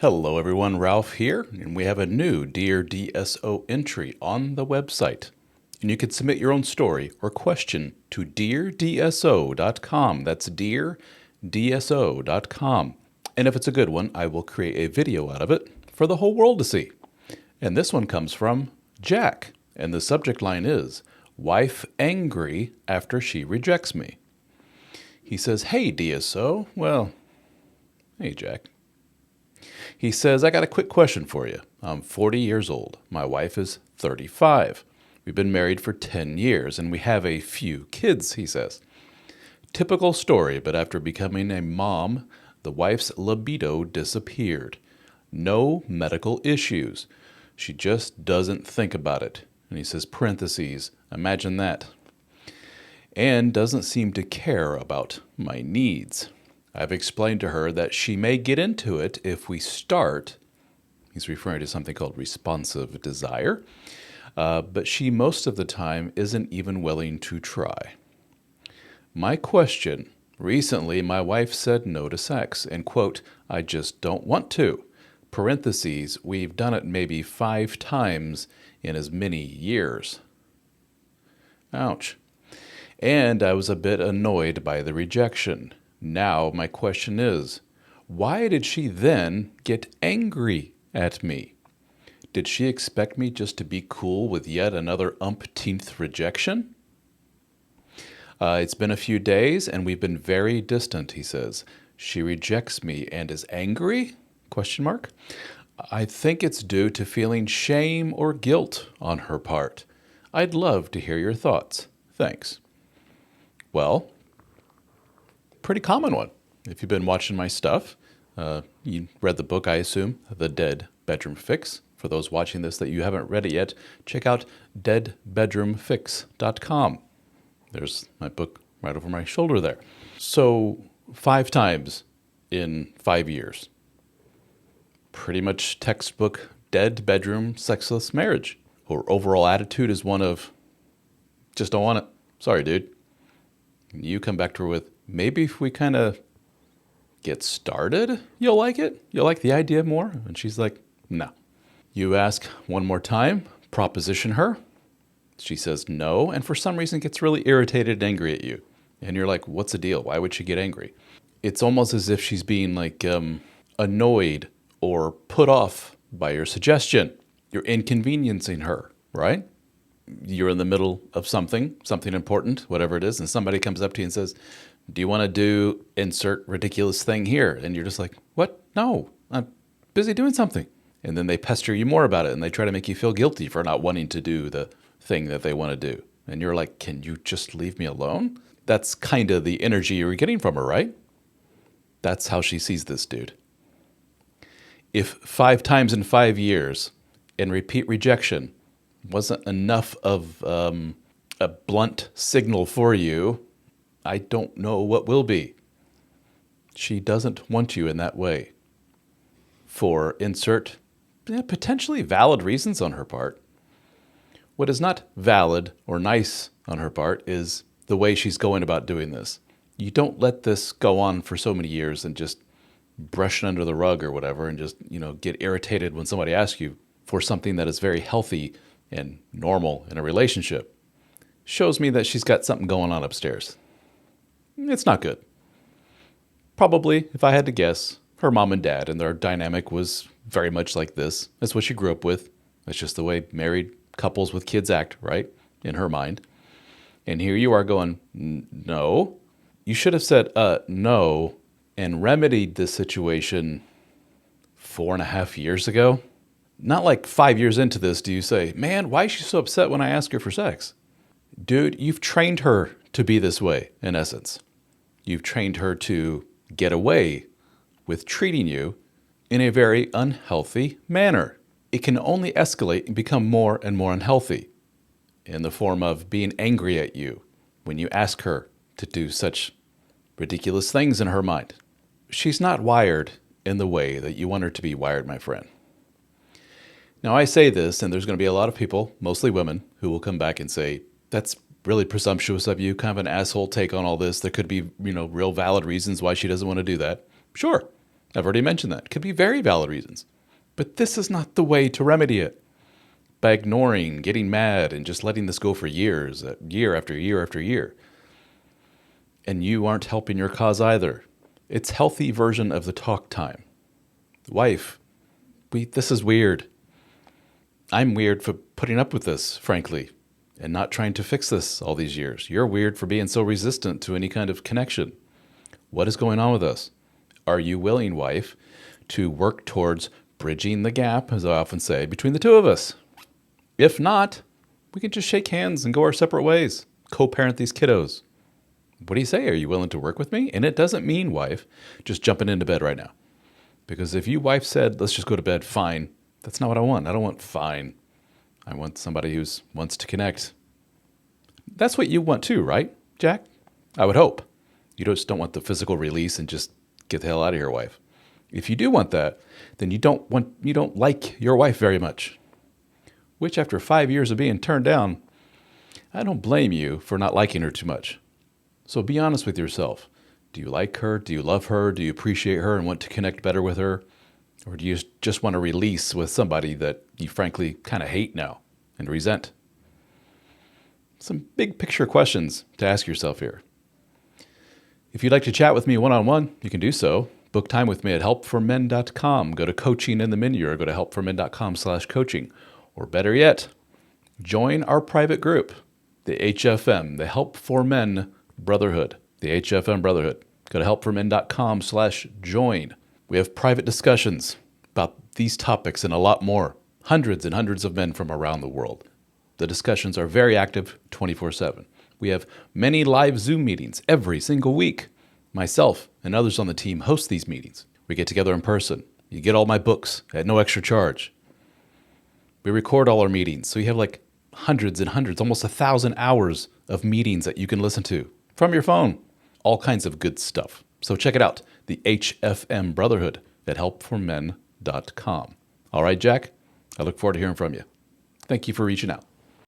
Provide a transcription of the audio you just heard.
Hello everyone, Ralph here, and we have a new Dear DSO entry on the website. And you can submit your own story or question to deardso.com. That's deardso.com. And if it's a good one, I will create a video out of it for the whole world to see. And this one comes from Jack, and the subject line is, "Wife angry after she rejects me." He says, "Hey DSO." Well, hey Jack. He says, "I got a quick question for you. I'm 40 years old. My wife is 35. We've been married for 10 years, and we have a few kids," he says. "Typical story, but after becoming a mom, the wife's libido disappeared. No medical issues. She just doesn't think about it." And he says, parentheses, "Imagine that. And doesn't seem to care about my needs. I've explained to her that she may get into it if we start," he's referring to something called responsive desire, "but she most of the time isn't even willing to try. My question, recently my wife said no to sex and, quote, I just don't want to. Parentheses, we've done it maybe 5 times in as many years." Ouch. "And I was a bit annoyed by the rejection. Now my question is, why did she then get angry at me? Did she expect me just to be cool with yet another umpteenth rejection? It's been a few days and we've been very distant," he says. "She rejects me and is angry? Question mark. I think it's due to feeling shame or guilt on her part. I'd love to hear your thoughts. Thanks." Well, pretty common one. If you've been watching my stuff, you read the book, I assume, The Dead Bedroom Fix. For those watching this that you haven't read it yet, check out deadbedroomfix.com. There's my book right over my shoulder there. So 5 times in 5 years. Pretty much textbook dead bedroom sexless marriage. Her overall attitude is one of, just don't want it. Sorry, dude. And you come back to her with, maybe if we kind of get started, you'll like it. You'll like the idea more. And she's like, no. You ask one more time, proposition her. She says no, and for some reason gets really irritated and angry at you. And you're like, what's the deal? Why would she get angry? It's almost as if she's being like annoyed or put off by your suggestion. You're inconveniencing her, right? You're in the middle of something important, whatever it is, and somebody comes up to you and says, do you want to do insert ridiculous thing here? And you're just like, what? No, I'm busy doing something. And then they pester you more about it, and they try to make you feel guilty for not wanting to do the thing that they want to do. And you're like, can you just leave me alone? That's kind of the energy you were getting from her, right? That's how she sees this dude. If 5 times in 5 years and repeat rejection wasn't enough of a blunt signal for you, I don't know what will be. She doesn't want you in that way. For insert potentially valid reasons on her part. What is not valid or nice on her part is the way she's going about doing this. You don't let this go on for so many years and just brush it under the rug or whatever and just, get irritated when somebody asks you for something that is very healthy and normal in a relationship. Shows me that she's got something going on upstairs. It's not good. Probably, if I had to guess, her mom and dad and their dynamic was very much like this. That's what she grew up with. That's just the way married couples with kids act, right? In her mind. And here you are going, no. You should have said, no, and remedied this situation 4.5 years ago. Not like 5 years into this do you say, man, why is she so upset when I ask her for sex? Dude, you've trained her to be this way, in essence. You've trained her to get away with treating you in a very unhealthy manner. It can only escalate and become more and more unhealthy in the form of being angry at you when you ask her to do such ridiculous things in her mind. She's not wired in the way that you want her to be wired, my friend. Now, I say this, and there's going to be a lot of people, mostly women, who will come back and say, that's really presumptuous of you, kind of an asshole take on all this. There could be, real valid reasons why she doesn't want to do that. Sure. I've already mentioned that. Could be very valid reasons. But this is not the way to remedy it. By ignoring, getting mad, and just letting this go for years, year after year after year. And you aren't helping your cause either. It's healthy version of the talk time. Wife, this is weird. I'm weird for putting up with this, frankly, and not trying to fix this all these years. You're weird for being so resistant to any kind of connection. What is going on with us? Are you willing, wife, to work towards bridging the gap, as I often say, between the two of us? If not, we can just shake hands and go our separate ways, co-parent these kiddos. What do you say? Are you willing to work with me? And it doesn't mean, wife, just jumping into bed right now. Because if you, wife, said, let's just go to bed, fine. That's not what I want. I don't want fine. I want somebody who wants to connect. That's what you want too, right, Jack? I would hope. You just don't want the physical release and just get the hell out of here, wife. If you do want that, then you don't like your wife very much. Which, after 5 years of being turned down, I don't blame you for not liking her too much. So be honest with yourself. Do you like her? Do you love her? Do you appreciate her and want to connect better with her? Or do you just want to release with somebody that you frankly kind of hate now and resent? Some big picture questions to ask yourself here. If you'd like to chat with me one-on-one, you can do so. Book time with me at helpformen.com. Go to coaching in the menu or go to helpformen.com/coaching. Or better yet, join our private group, the HFM, the Help for Men Brotherhood, the HFM Brotherhood. Go to helpformen.com/join. We have private discussions about these topics and a lot more. Hundreds and hundreds of men from around the world. The discussions are very active 24/7. We have many live Zoom meetings every single week. Myself and others on the team host these meetings. We get together in person. You get all my books at no extra charge. We record all our meetings, so you have like hundreds and hundreds, almost 1,000 hours of meetings that you can listen to from your phone. All kinds of good stuff. So check it out, the HFM Brotherhood at helpformen.com. All right, Jack, I look forward to hearing from you. Thank you for reaching out.